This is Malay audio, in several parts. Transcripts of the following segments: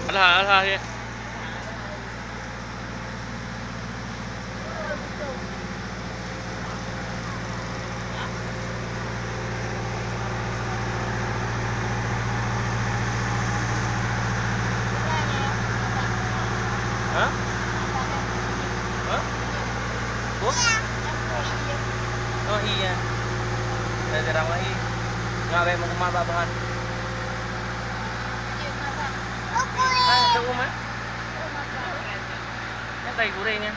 Alah, alah dia. Hah? Hah? Oh? Oh iya. Saya terang lagi. Nggak baik mau kemana bahan? Ah, sa uma? Yan tayo gulay niya.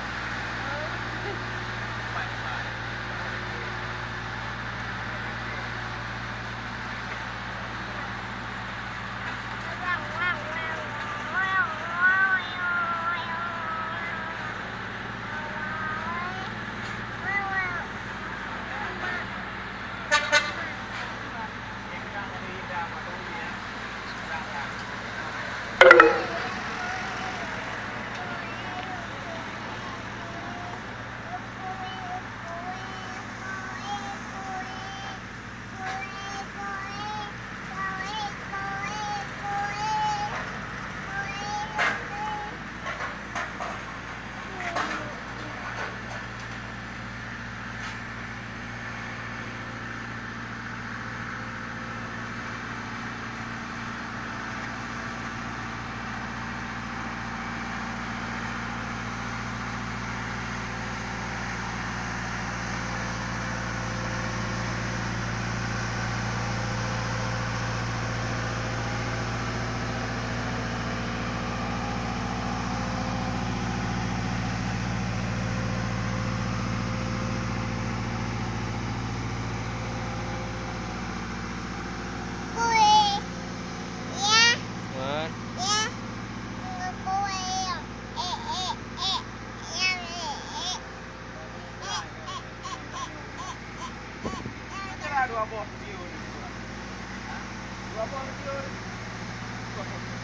Dua buah video. Dua buah video.